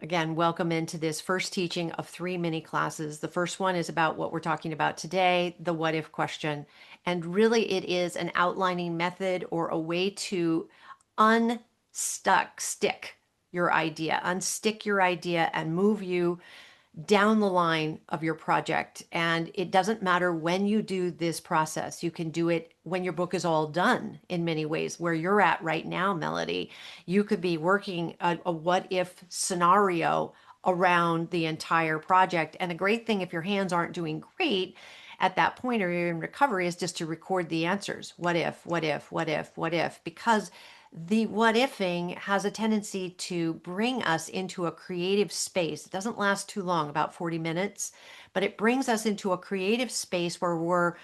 Again, welcome into this first teaching of 3 mini classes. The first one is about what we're talking about today, the what if question. And really, it is an outlining method or a way to stick your idea, unstick your idea and move you down the line of your project. And it doesn't matter when you do this process. You can do it when your book is all done in many ways. Where you're at right now, Melody, you could be working a what if scenario around the entire project. And a great thing if your hands aren't doing great at that point or you're in recovery is just to record the answers. What if, what if, what if, what if? Because the what ifing has a tendency to bring us into a creative space. It doesn't last too long, about 40 minutes, but it brings us into a creative space where we're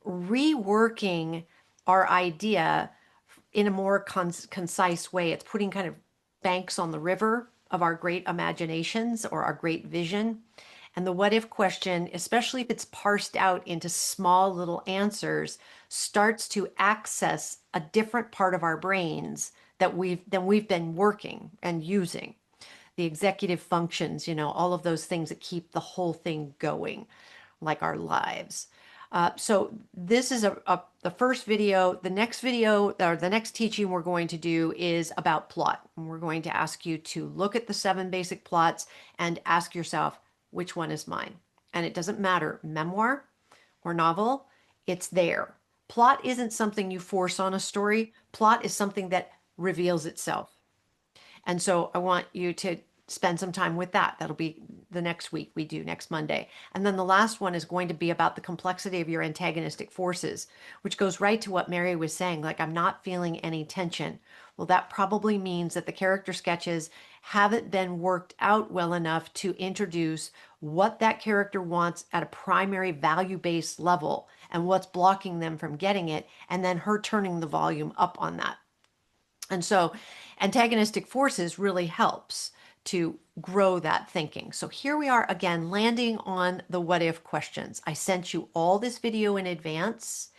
reworking our idea in a more concise way. It's putting kind of banks on the river of our great imaginations or our great vision. And the what if question, especially if it's parsed out into small little answers, starts to access a different part of our brains that we've been working and using. The executive functions, all of those things that keep the whole thing going, like our lives. So this is the first video. The next video or the next teaching we're going to do is about plot. And we're going to ask you to look at the 7 basic plots and ask yourself, which one is mine? And it doesn't matter, memoir or novel, it's there. Plot isn't something you force on a story. Plot is something that reveals itself. And so I want you to spend some time with that. That'll be the next week we do, next Monday. And then the last one is going to be about the complexity of your antagonistic forces, which goes right to what Mary was saying, like, I'm not feeling any tension. Well, that probably means that the character sketches haven't been worked out well enough to introduce what that character wants at a primary value-based level and what's blocking them from getting it, and then her turning the volume up on that. And so antagonistic forces really helps to grow that thinking. So here we are again, landing on the what if questions. I sent you all this video in advance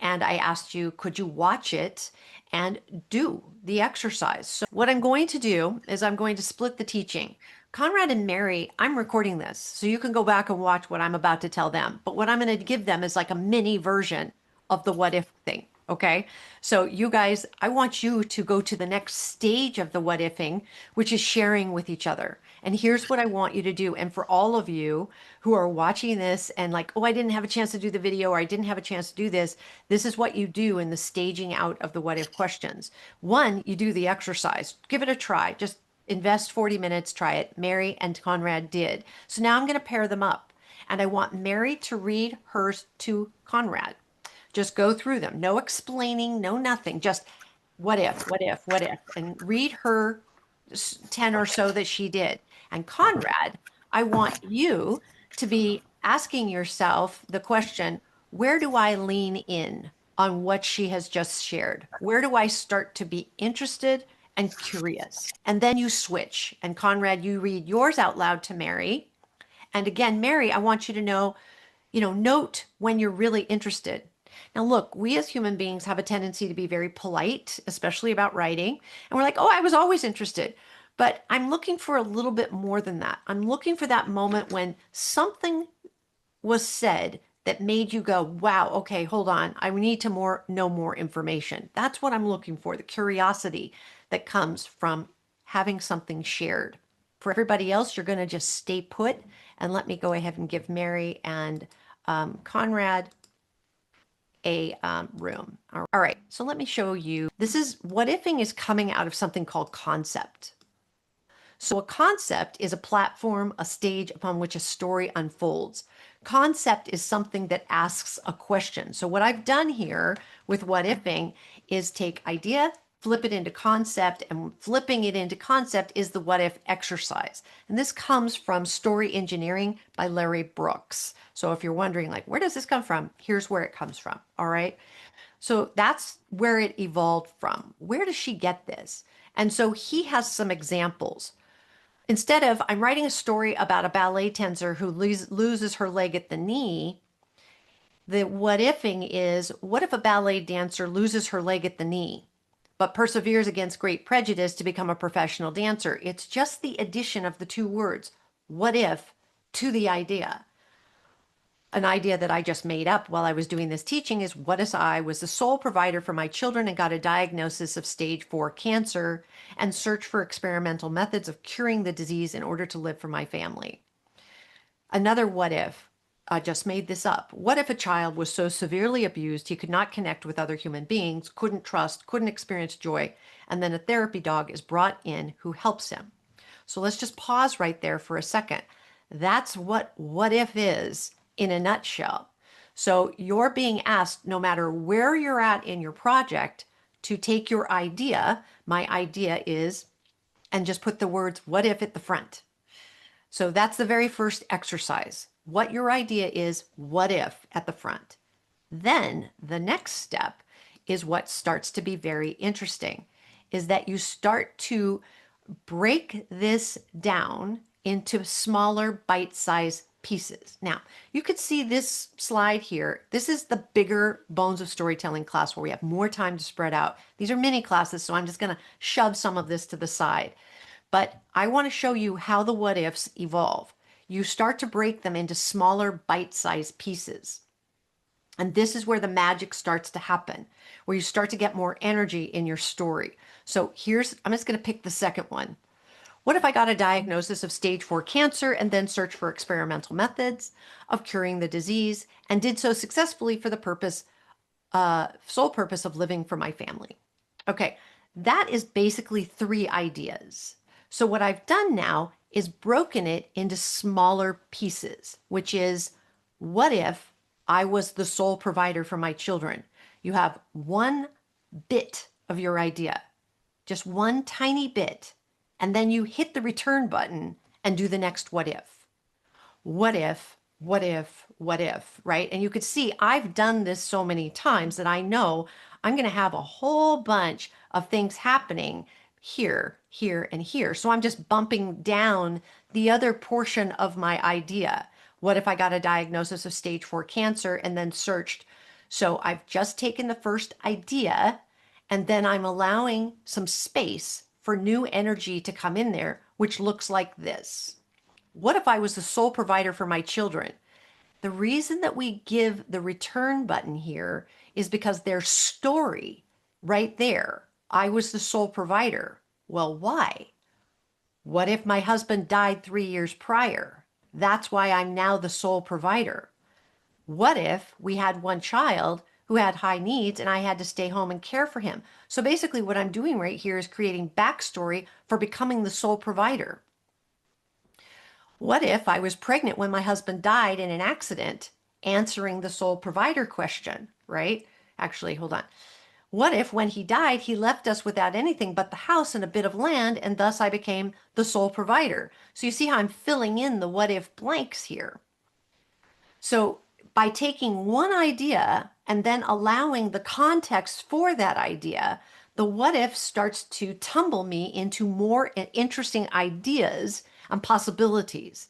and I asked you, could you watch it and do the exercise? So what I'm going to do is I'm going to split the teaching. Conrad and Mary, I'm recording this, so you can go back and watch what I'm about to tell them. But what I'm going to give them is like a mini version of the what if thing. Okay, so you guys, I want you to go to the next stage of the what ifing, which is sharing with each other. And here's what I want you to do. And for all of you who are watching this and like, oh, I didn't have a chance to do the video or I didn't have a chance to do this, this is what you do in the staging out of the what if questions. One, you do the exercise. Give it a try. Just invest 40 minutes, try it. Mary and Conrad did. So now I'm going to pair them up. And I want Mary to read hers to Conrad. Just go through them. No explaining, no nothing. Just what if, what if, what if, and read her 10 or so that she did. And Conrad, I want you to be asking yourself the question, where do I lean in on what she has just shared? Where do I start to be interested and curious? And then you switch. And Conrad, you read yours out loud to Mary. And again, Mary, I want you to know, note when you're really interested. Now, look, we as human beings have a tendency to be very polite, especially about writing. And we're like, oh, I was always interested. But I'm looking for a little bit more than that. I'm looking for that moment when something was said that made you go, wow, okay, hold on. I need to know more information. That's what I'm looking for, the curiosity that comes from having something shared. For everybody else, you're going to just stay put and let me go ahead and give Mary and Conrad a room. All right, so let me show you. This is what ifing is coming out of something called concept. So a concept is a platform, a stage upon which a story unfolds. Concept is something that asks a question. So what I've done here with what ifing is take idea, flip it into concept, and flipping it into concept is the what if exercise. And this comes from Story Engineering by Larry Brooks. So if you're wondering, like, where does this come from? Here's where it comes from. All right. So that's where it evolved from. Where does she get this? And so he has some examples. Instead of, I'm writing a story about a ballet dancer who loses her leg at the knee, the what ifing is, what if a ballet dancer loses her leg at the knee? but perseveres against great prejudice to become a professional dancer. It's just the addition of the two words, what if, to the idea. An idea that I just made up while I was doing this teaching is, what if I was the sole provider for my children and got a diagnosis of stage 4 cancer and searched for experimental methods of curing the disease in order to live for my family? Another what if, I just made this up. What if a child was so severely abused he could not connect with other human beings, couldn't trust, couldn't experience joy, and then a therapy dog is brought in who helps him? So let's just pause right there for a second. That's what if is in a nutshell. So you're being asked, no matter where you're at in your project, to take your idea, my idea is, and just put the words what if at the front. So that's the very first exercise. What your idea is, what if at the front. Then the next step is what starts to be very interesting, is that you start to break this down into smaller bite-sized pieces. Now, you could see this slide here. This is the bigger Bones of Storytelling class where we have more time to spread out. These are mini classes, so I'm just going to shove some of this to the side. But I want to show you how the what ifs evolve. You start to break them into smaller bite-sized pieces. And this is where the magic starts to happen, where you start to get more energy in your story. So I'm just going to pick the second one. What if I got a diagnosis of stage 4 cancer and then searched for experimental methods of curing the disease and did so successfully for the sole purpose of living for my family? Okay, that is basically 3 ideas. So what I've done now is broken it into smaller pieces, which is, what if I was the sole provider for my children? You have one bit of your idea, just one tiny bit, and then you hit the return button and do the next what if. What if, what if, what if, right? And you could see I've done this so many times that I know I'm going to have a whole bunch of things happening here, here, and here. So I'm just bumping down the other portion of my idea. What if I got a diagnosis of stage 4 cancer and then searched? So I've just taken the first idea and then I'm allowing some space for new energy to come in there, which looks like this. What if I was the sole provider for my children? The reason that we give the return button here is because their story right there, I was the sole provider. Well, why? What if my husband died 3 years prior? That's why I'm now the sole provider. What if we had one child who had high needs and I had to stay home and care for him? So basically what I'm doing right here is creating backstory for becoming the sole provider. What if I was pregnant when my husband died in an accident, answering the sole provider question, right? Actually, hold on. What if when he died, he left us without anything but the house and a bit of land, and thus I became the sole provider? So you see how I'm filling in the what if blanks here. So by taking one idea and then allowing the context for that idea, the what if starts to tumble me into more interesting ideas and possibilities.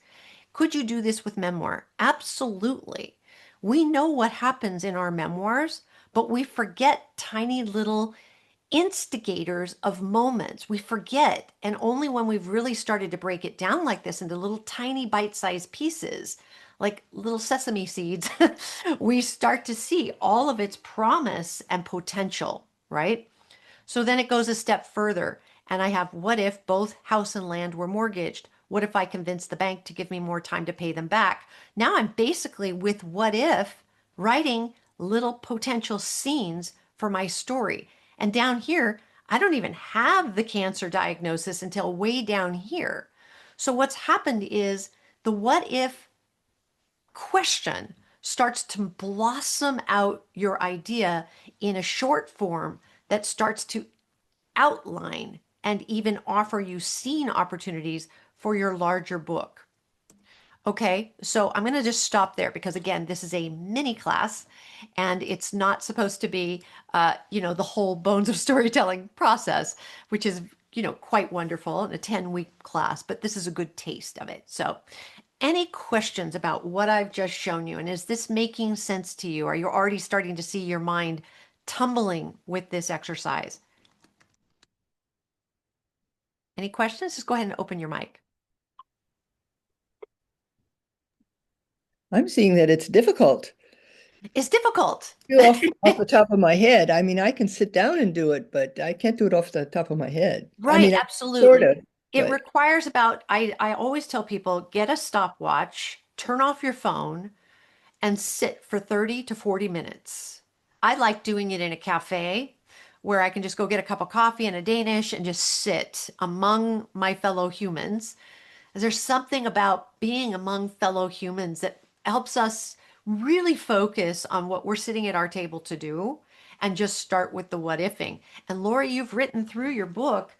Could you do this with memoir? Absolutely. We know what happens in our memoirs, but we forget tiny little instigators of moments. We forget, and only when we've really started to break it down like this into little tiny bite-sized pieces, like little sesame seeds, we start to see all of its promise and potential, right? So then it goes a step further, and I have, what if both house and land were mortgaged? What if I convinced the bank to give me more time to pay them back? Now I'm basically, with what if, writing little potential scenes for my story. And down here, I don't even have the cancer diagnosis until way down here. So what's happened is the what if question starts to blossom out your idea in a short form that starts to outline and even offer you scene opportunities for your larger book. Okay, so I'm going to just stop there because, again, this is a mini class and it's not supposed to be, the whole Bones of Storytelling process, which is, quite wonderful in a 10-week class, but this is a good taste of it. So any questions about what I've just shown you? And is this making sense to you? Are you already starting to see your mind tumbling with this exercise? Any questions? Just go ahead and open your mic. I'm seeing that it's difficult. It's difficult. Do off the top of my head. I mean, I can sit down and do it, but I can't do it off the top of my head. I Right, mean, I sort absolutely. of, It but requires about, I always tell people, get a stopwatch, turn off your phone, and sit for 30 to 40 minutes. I like doing it in a cafe where I can just go get a cup of coffee and a Danish and just sit among my fellow humans. There's something about being among fellow humans that helps us really focus on what we're sitting at our table to do and just start with the what ifing. And Lori, you've written through your book.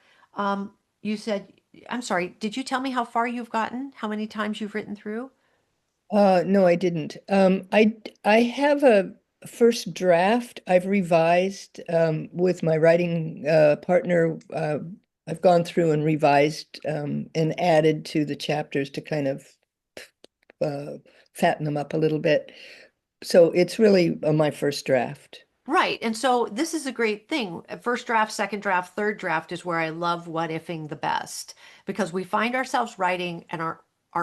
You said, I'm sorry, did you tell me how far you've gotten? How many times you've written through? no, I didn't. I have a first draft. I've revised with my writing partner. I've gone through and revised and added to the chapters to kind of uh, fatten them up a little bit. So it's really my first draft. Right. And so this is a great thing. First draft, second draft, third draft is where I love what ifing the best because we find ourselves writing and our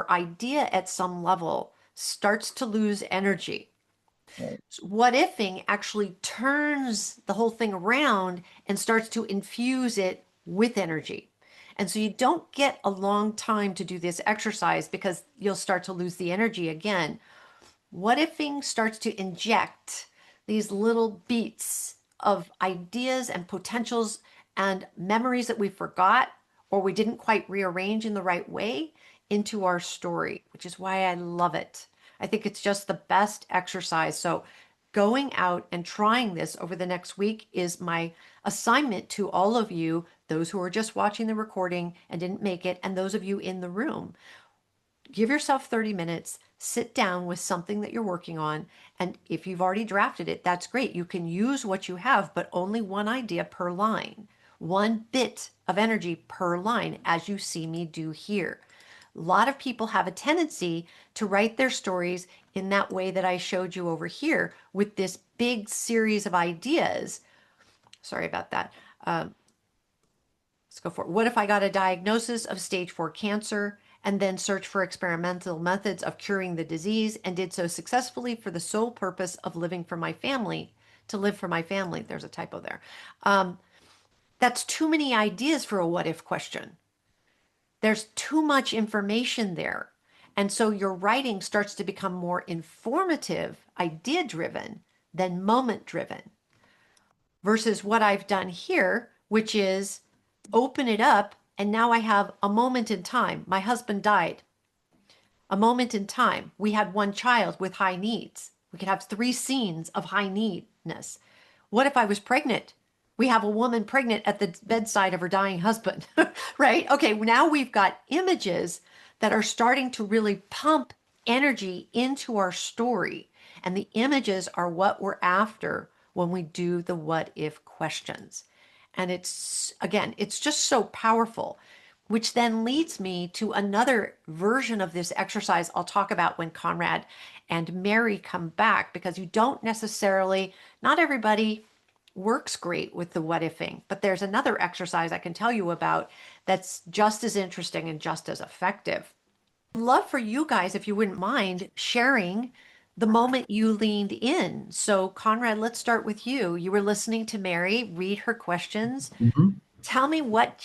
idea at some level starts to lose energy. Right. So what ifing actually turns the whole thing around and starts to infuse it with energy. And so you don't get a long time to do this exercise because you'll start to lose the energy again. What ifing starts to inject these little beats of ideas and potentials and memories that we forgot or we didn't quite rearrange in the right way into our story, which is why I love it. I think it's just the best exercise. So, going out and trying this over the next week is my assignment to all of you, those who are just watching the recording and didn't make it, and those of you in the room. Give yourself 30 minutes, sit down with something that you're working on. And if you've already drafted it, that's great. You can use what you have, but only one idea per line, one bit of energy per line, as you see me do here. A lot of people have a tendency to write their stories in that way that I showed you over here with this big series of ideas. Sorry about that. Let's go for it. What if I got a diagnosis of stage 4 cancer and then searched for experimental methods of curing the disease and did so successfully for the sole purpose of living for my family, to live for my family? There's a typo there. That's too many ideas for a what if question. There's too much information there. And so your writing starts to become more informative, idea driven than moment driven versus what I've done here, which is open it up. And now I have a moment in time. My husband died. A moment in time. We had one child with high needs. We could have 3 scenes of high needness. What if I was pregnant? We have a woman pregnant at the bedside of her dying husband, right? Okay, now we've got images that are starting to really pump energy into our story. And the images are what we're after when we do the what if questions. And it's, again, it's just so powerful, which then leads me to another version of this exercise I'll talk about when Conrad and Mary come back, because you don't necessarily, not everybody works great with the what ifing, but there's another exercise I can tell you about that's just as interesting and just as effective. I'd love for you guys, if you wouldn't mind, sharing the moment you leaned in. So, Conrad, let's start with you. You were listening to Mary read her questions. Mhm. Tell me what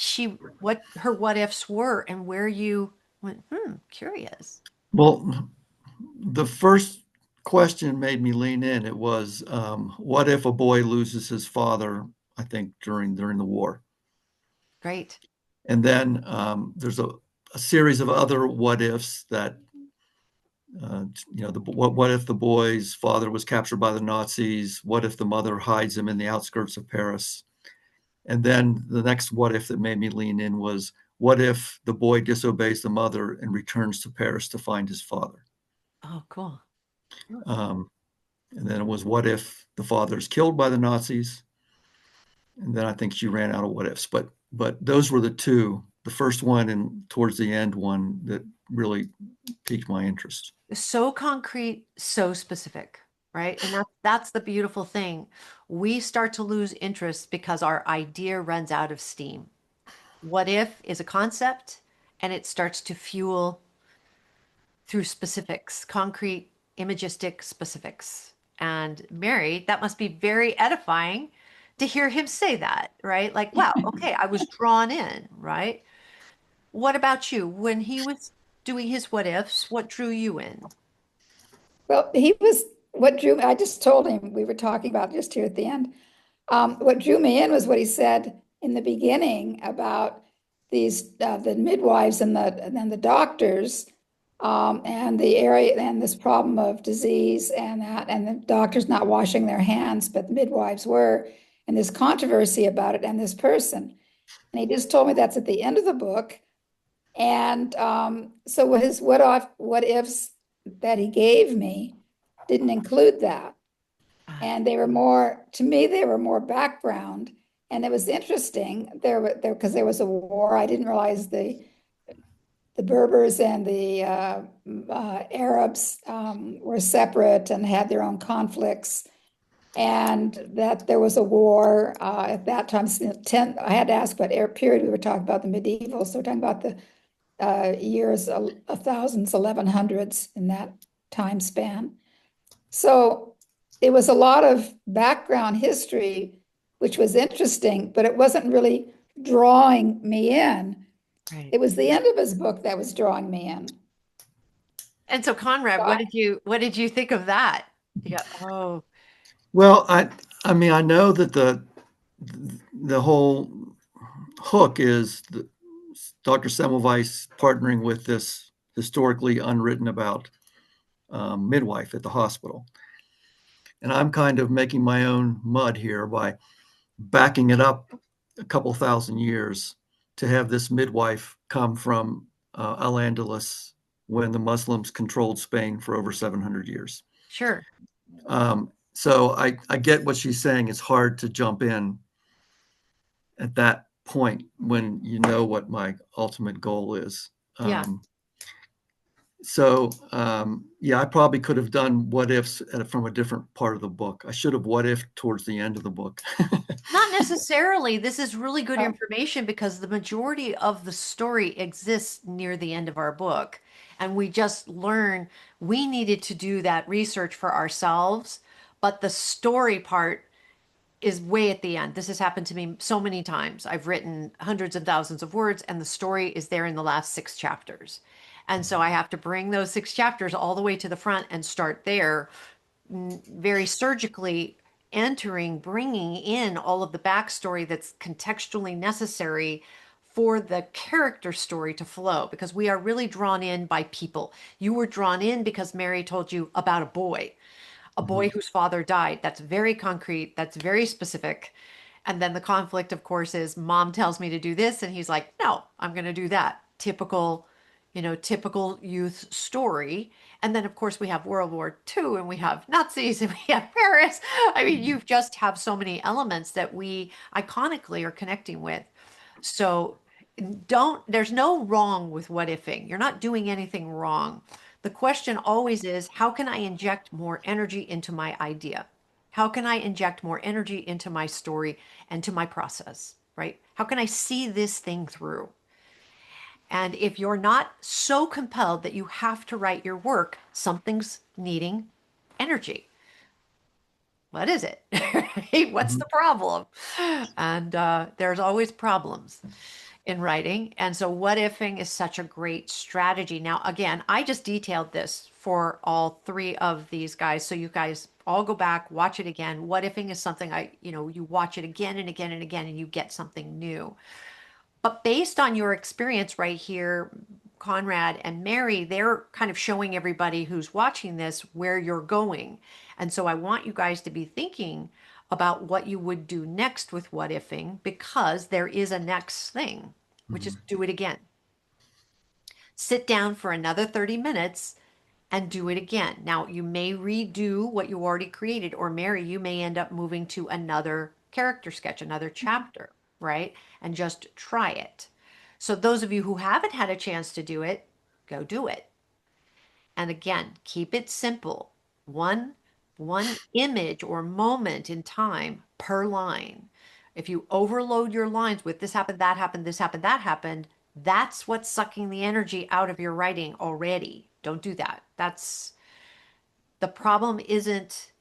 her what ifs were and where you went, curious. Well, the first question made me lean in. It was, what if a boy loses his father, I think, during the war? Great. And then there's a series of other what ifs that, what if the boy's father was captured by the Nazis? What if the mother hides him in the outskirts of Paris? And then the next what if that made me lean in was, what if the boy disobeys the mother and returns to Paris to find his father? Oh, cool. Um, and then it was, what if the father is killed by the Nazis? And then I think she ran out of what ifs. But those were the two, the first one and towards the end one, that really piqued my interest. So concrete, so specific, right? And that's the beautiful thing. We start to lose interest because our idea runs out of steam. What if is a concept and it starts to fuel through specifics, concrete, imagistic specifics. And Mary, that must be very edifying to hear him say that, right? Like, wow, okay, I was drawn in, right? What about you? When he was doing his what ifs, what drew you in? Well, he was what drew me. I just told him we were talking about just here at the end. What drew me in was what he said in the beginning about these the midwives and then the doctors, and the area and this problem of disease and that and the doctors not washing their hands, but the midwives were, and this controversy about it and this person. And he just told me that's at the end of the book. And so his what ifs that he gave me didn't include that. Ah, And they were more, to me, they were more background. And it was interesting there because there was a war. I didn't realize the Berbers and the Arabs were separate and had their own conflicts, and that there was a war at that time. I had to ask what period we were talking about, the medieval. So we're talking about the years, thousands, 1100s in that time span. So it was a lot of background history, which was interesting, but it wasn't really drawing me in. right. It was the end of his book that was drawing me in. And so Conrad, what did you think of that? You go, oh, Well, I mean, I know that the whole hook is Dr. Semmelweis partnering with this historically unwritten about midwife at the hospital. And I'm kind of making my own mud here by backing it up a couple thousand years to have this midwife come from Al-Andalus when the Muslims controlled Spain for over 700 years. sure. So I get what she's saying. It's hard to jump in at that point when you know what my ultimate goal is. Yeah. Yeah, I probably could have done what ifs from a different part of the book. I should have what if towards the end of the book. Not necessarily. This is really good Uh, information because the majority of the story exists near the end of our book. And we just learn we needed to do that research for ourselves, but the story part is way at the end. This has happened to me so many times. I've written hundreds of thousands of words, and the story is there in the last six chapters. And so I have to bring those six chapters all the way to the front and start there very surgically entering, bringing in all of the backstory that's contextually necessary for the character story to flow because we are really drawn in by people. You were drawn in because Mary told you about a boy Mhm. whose father died. That's very concrete, that's very specific. And then the conflict, of course, is mom tells me to do this, and he's like, no, I'm going to do that. Typical, typical youth story. And then, of course, we have World War II and we have Nazis and we have Paris. I mean, you just have so many elements that we iconically are connecting with. So there's no wrong with what ifing. You're not doing anything wrong. The question always is, how can I inject more energy into my idea? How can I inject more energy into my story and to my process, right? How can I see this thing through? And if you're not so compelled that you have to write your work, something's needing energy. What is it? Right? What's Mhm. the problem? And there's always problems in writing. And so, what ifing is such a great strategy. Now, again, I just detailed this for all three of these guys. So, you guys all go back, watch it again. What ifing is something you watch it again and again and again, and you get something new. But based on your experience right here, Conrad and Mary, they're kind of showing everybody who's watching this where you're going. And so I want you guys to be thinking about what you would do next with what ifing because there is a next thing, which is Mhm. do it again. Sit down for another 30 minutes and do it again. Now, you may redo what you already created, or Mary, you may end up moving to another character sketch, another chapter, right? And just try it. So, those of you who haven't had a chance to do it, go do it. And again, keep it simple. One one image or moment in time per line. If you overload your lines with this happened, that happened, this happened, that happened, that's what's sucking the energy out of your writing already. Don't do that. That's the problem isn't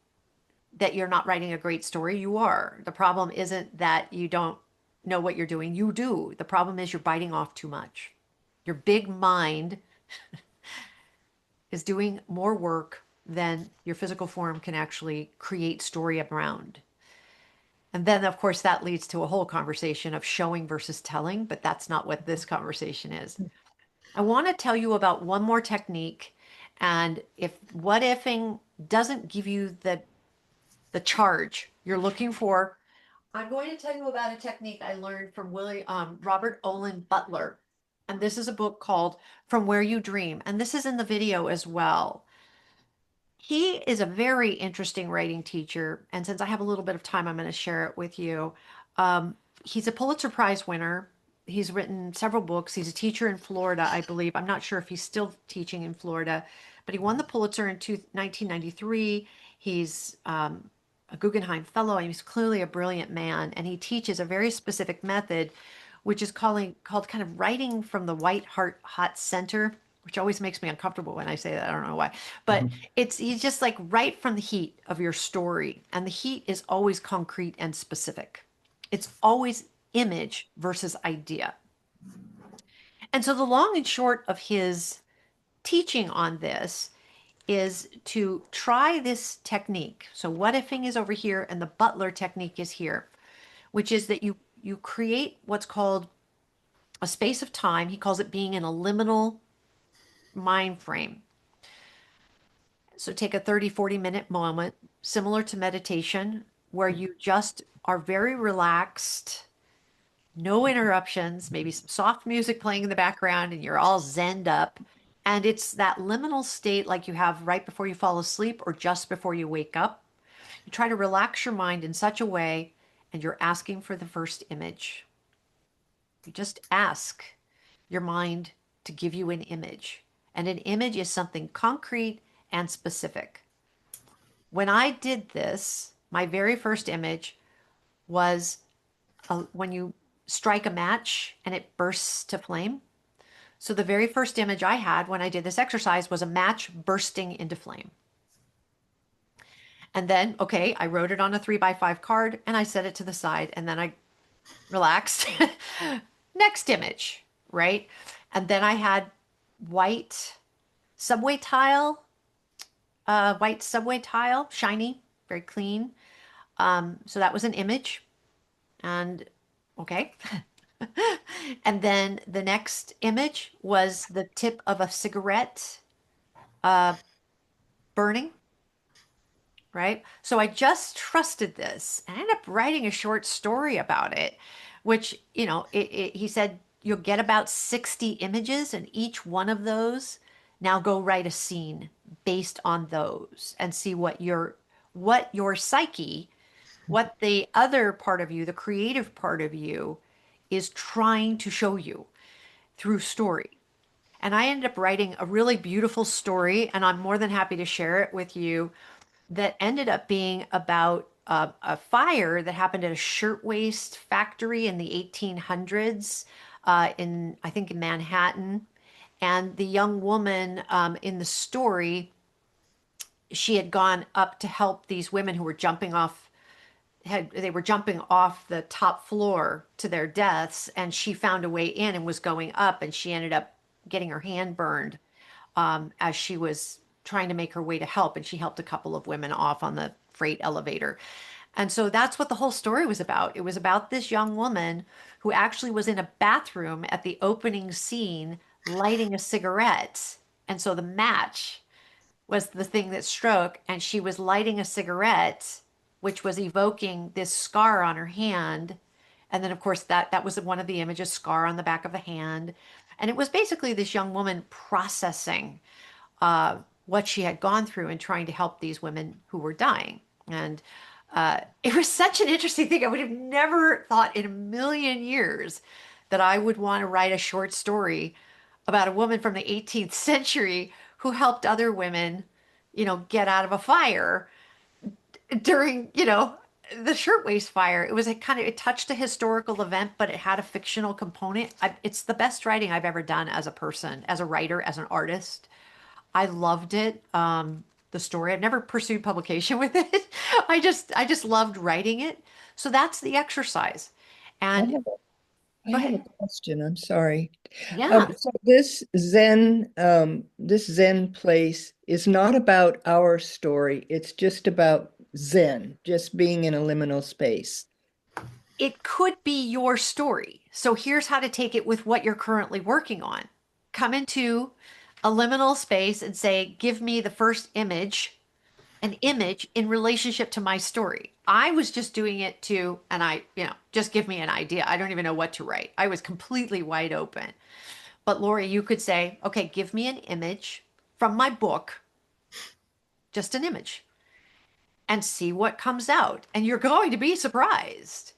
that you're not writing a great story. You are. The problem isn't that you don't know what you're doing. You do. The problem is you're biting off too much. Your big mind is doing more work than your physical form can actually create story around. And then, of course, that leads to a whole conversation of showing versus telling, but that's not what this conversation is. I want to tell you about one more technique. And if what ifing doesn't give you the charge you're looking for, I'm going to tell you about a technique I learned from Robert Olin Butler. And this is a book called From Where You Dream. And this is in the video as well. He is a very interesting writing teacher. And since I have a little bit of time, I'm going to share it with you. He's a Pulitzer Prize winner. He's written several books. He's a teacher in Florida, I believe. I'm not sure if he's still teaching in Florida, but he won the Pulitzer in 1993. He's a Guggenheim Fellow, and he's clearly a brilliant man. And he teaches a very specific method, which is called kind of writing from the white heart hot center, which always makes me uncomfortable when I say that. I don't know why, but he's just like right from the heat of your story, and the heat is always concrete and specific. It's always image versus idea. And so the long and short of his teaching on this is to try this technique. So what ifing is over here and the Butler technique is here, which is that you create what's called a space of time. He calls it being in a liminal mind frame. So take a 30, 40-minute moment, similar to meditation, where you just are very relaxed, no interruptions, maybe some soft music playing in the background, and you're all zenned up. And it's that liminal state like you have right before you fall asleep or just before you wake up. You try to relax your mind in such a way, and you're asking for the first image. You just ask your mind to give you an image. And an image is something concrete and specific. When I did this, my very first image was when you strike a match and it bursts to flame. So the very first image I had when I did this exercise was a match bursting into flame. And then, okay, I wrote it on a 3x5 card and I set it to the side and then I relaxed. Next image, right? And then I had white subway tile, shiny, very clean. So that was an image. And okay. And then the next image was the tip of a cigarette burning, right? So I just trusted this and I ended up writing a short story about it, which, he said you'll get about 60 images, and each one of those, now go write a scene based on those and see what your psyche, what the other part of you, the creative part of you, is trying to show you through story. And I ended up writing a really beautiful story, and I'm more than happy to share it with you, that ended up being about a fire that happened at a shirtwaist factory in the 1800s I think, in Manhattan. And the young woman in the story, she had gone up to help these women who were they were jumping off the top floor to their deaths, and she found a way in and was going up, and she ended up getting her hand burned as she was trying to make her way to help, and she helped a couple of women off on the freight elevator. And so that's what the whole story was about. It was about this young woman who actually was in a bathroom at the opening scene lighting a cigarette. And so the match was the thing that struck, and she was lighting a cigarette, which was evoking this scar on her hand. And then, of course, that was one of the images, scar on the back of the hand. And it was basically this young woman processing what she had gone through and trying to help these women who were dying. And it was such an interesting thing. I would have never thought in a million years that I would want to write a short story about a woman from the 18th century who helped other women, get out of a fire during, The Shirtwaist Fire, it was a kind of, it touched a historical event, but it had a fictional component. It's the best writing I've ever done as a person, as a writer, as an artist. I loved it. The story. I've never pursued publication with it. I just loved writing it. So that's the exercise. I And have I go have a ahead. question. I'm sorry. Yeah. So this Zen place is not about our story. It's just about Zen, just being in a liminal space. It could be your story. So here's how to take it with what you're currently working on. Come into a liminal space and say, give me the first image, an image in relationship to my story. I was just doing it to, and just give me an idea. I don't even know what to write. I was completely wide open. But Lori, you could say, okay, give me an image from my book, just an image, and see what comes out. And you're going to be surprised.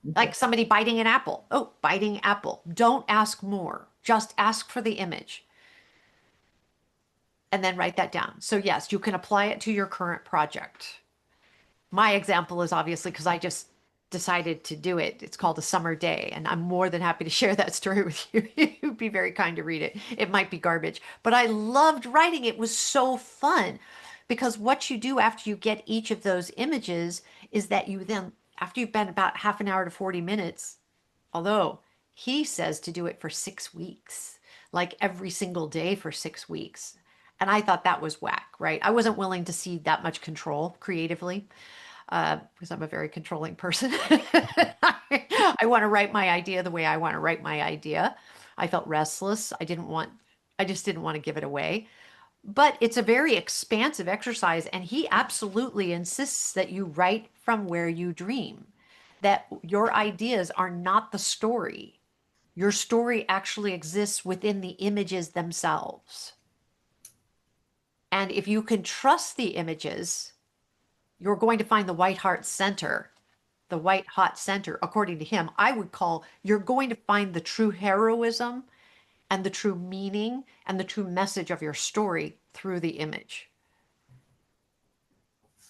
Okay. Like somebody biting an apple. Oh, biting apple. Don't ask more. Just ask for the image and then write that down. So, yes, you can apply it to your current project. My example is obviously because I just decided to do it. It's called A Summer Day, and I'm more than happy to share that story with you. You'd be very kind to read it. It might be garbage, but I loved writing. It was so fun because what you do after you get each of those images is that you then, after you've been about half an hour to 40 minutes, although he says to do it for 6 weeks, like every single day for 6 weeks. And I thought that was whack, right? I wasn't willing to see that much control creatively because I'm a very controlling person. I want to write my idea the way I want to write my idea. I felt restless. I just didn't want to give it away. But it's a very expansive exercise, and he absolutely insists that you write from where you dream, that your ideas are not the story. Your story actually exists within the images themselves. And if you can trust the images, you're going to find the white heart center, the white hot center, according to him. I would call you're going to find the true heroism and the true meaning and the true message of your story through the image,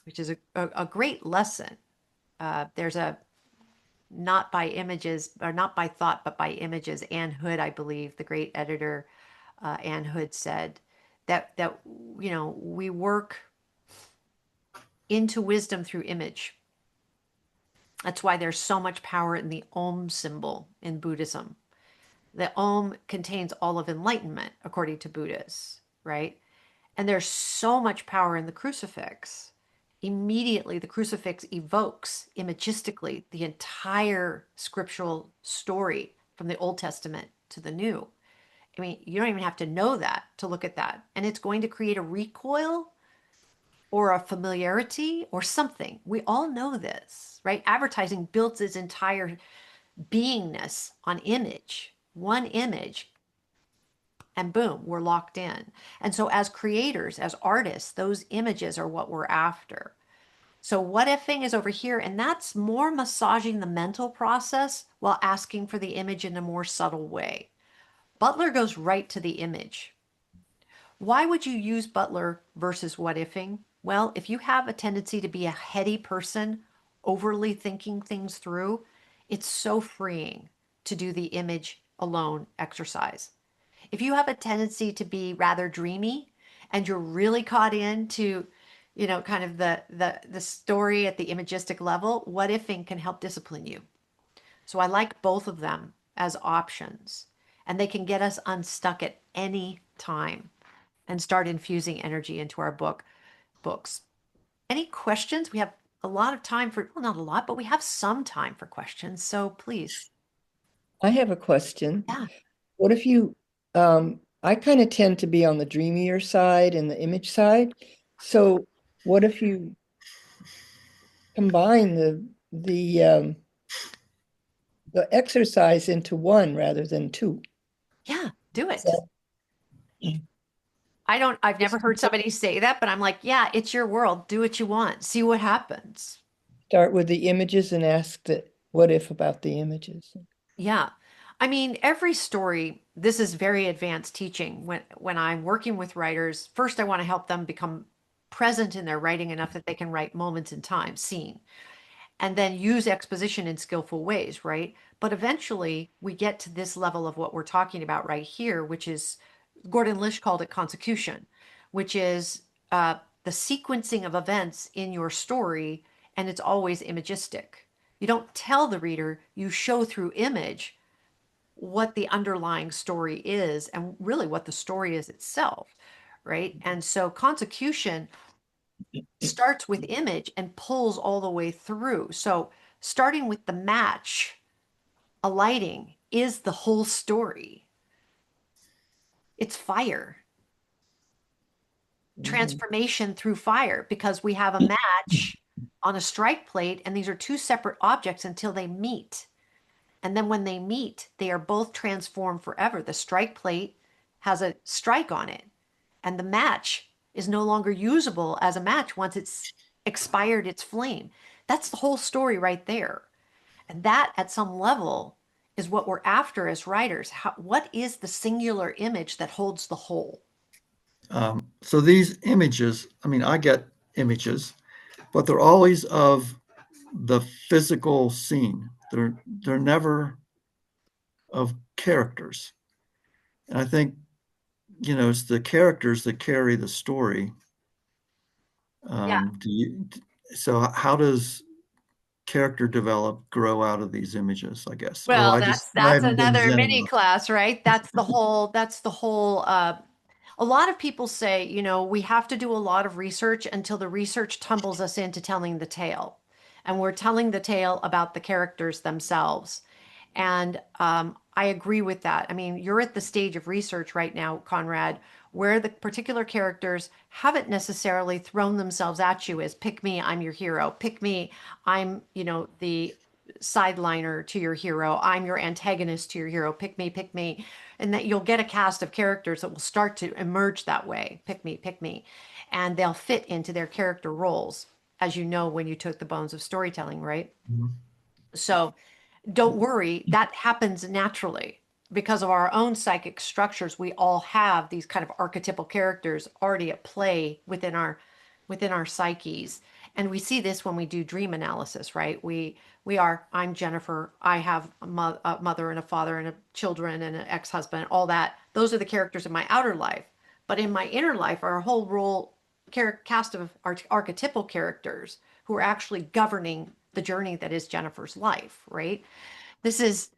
which is a great lesson. There's a not by images or not by thought, but by images. Ann Hood, I believe, the great editor, Ann Hood said that we work into wisdom through image. That's why there's so much power in the Om symbol in Buddhism. The Om contains all of enlightenment, according to Buddhists, right? And there's so much power in the crucifix. Immediately, the crucifix evokes imagistically the entire scriptural story from the Old Testament to the New. I mean, you don't even have to know that to look at that. And it's going to create a recoil or a familiarity or something. We all know this, right? Advertising builds its entire beingness on image, one image, and boom, we're locked in. And so, as creators, as artists, those images are what we're after. So, what ifing is over here, and that's more massaging the mental process while asking for the image in a more subtle way. Butler goes right to the image. Why would you use Butler versus what ifing? Well, if you have a tendency to be a heady person, overly thinking things through, it's so freeing to do the image alone exercise. If you have a tendency to be rather dreamy and you're really caught into, kind of the story at the imagistic level, what ifing can help discipline you. So I like both of them as options, and they can get us unstuck at any time and start infusing energy into our books. Any questions? We have a lot of time for, well, not a lot, but we have some time for questions. So please. I have a question. Yeah. What if I kind of tend to be on the dreamier side and the image side. So what if you combine the exercise into one rather than two? Yeah, do it. So I've never heard somebody say that, but I'm like, yeah, it's your world. Do what you want. See what happens. start with the images and ask the what if about the images. Yeah. I mean, every story, this is very advanced teaching. When I'm working with writers, first I want to help them become present in their writing enough that they can write moments in time, scene. and then use exposition in skillful ways, right? But eventually we get to this level of what we're talking about right here, which is Gordon Lish called it consecution, which is the sequencing of events in your story, and it's always imagistic. You don't tell the reader, you show through image what the underlying story is and really what the story is itself, right? And so consecution starts with image and pulls all the way through. So starting with the match, alighting is the whole story. It's fire, transformation through fire, because we have a match on a strike plate, and these are two separate objects until they meet. And then when they meet, they are both transformed forever. The strike plate has a strike on it, and the match is no longer usable as a match once it's expired its flame. That's the whole story right there. And that, at some level, is what we're after as writers. What is the singular image that holds the whole? So these images, I mean, I get images, but they're always of the physical scene. They're never of characters. And I think, it's the characters that carry the story. Yeah. So how does character develop, grow out of these images, I guess? Or Well, I that's haven't been another zen mini enough. class, right? That's the whole a lot of people say, we have to do a lot of research until the research tumbles us into telling the tale. And we're telling the tale about the characters themselves. And I agree with that. I mean, you're at the stage of research right now, Conrad, where the particular characters haven't necessarily thrown themselves at you as pick me, I'm your hero. Pick me, I'm, the sideliner to your hero. I'm your antagonist to your hero. Pick me, pick me. And that you'll get a cast of characters that will start to emerge that way. Pick me, pick me. And they'll fit into their character roles, as you know, when you took the bones of storytelling, right? Mhm. So don't worry, that happens naturally because of our own psychic structures. We all have these kind of archetypal characters already at play within our psyches. And we see this when we do dream analysis, right? I'm Jennifer. I have a mother and a father and a children and an ex-husband, all that. Those are the characters in my outer life. But in my inner life are a whole cast of archetypal characters who are actually governing the journey that is Jennifer's life, right? This is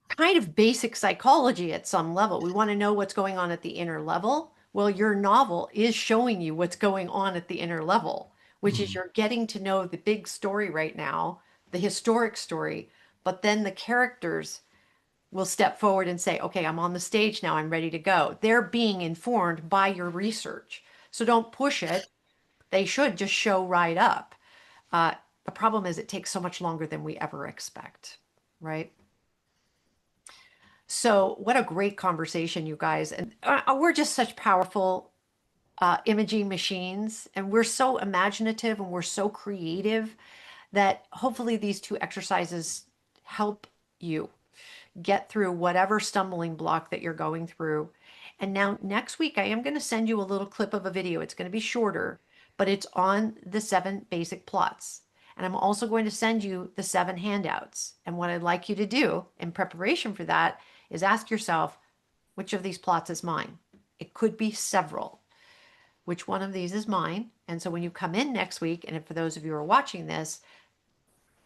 kind of basic psychology at some level. We want to know what's going on at the inner level. Well, your novel is showing you what's going on at the inner level, which is Mhm. you're getting to know the big story right now, the historic story, but then the characters will step forward and say, okay, I'm on the stage now, I'm ready to go. They're being informed by your research. So don't push it. They should just show right up. Uh, the problem is it takes so much longer than we ever expect, right? So, what a great conversation, you guys. And we're just such powerful imaging machines, and we're so imaginative and we're so creative that hopefully these two exercises help you get through whatever stumbling block that you're going through. And now, next week, I am going to send you a little clip of a video. It's going to be shorter, but it's on the 7 basic plots. And I'm also going to send you the 7 handouts. And what I'd like you to do in preparation for that is ask yourself, which of these plots is mine? It could be several. Which one of these is mine? And so when you come in next week, and for those of you who are watching this,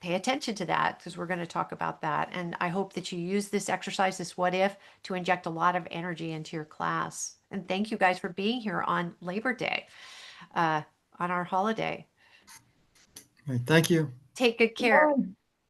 pay attention to that because we're going to talk about that. And I hope that you use this exercise, this what if, to inject a lot of energy into your class. And thank you guys for being here on Labor Day, uh, on our holiday. Right, thank you. Take good care.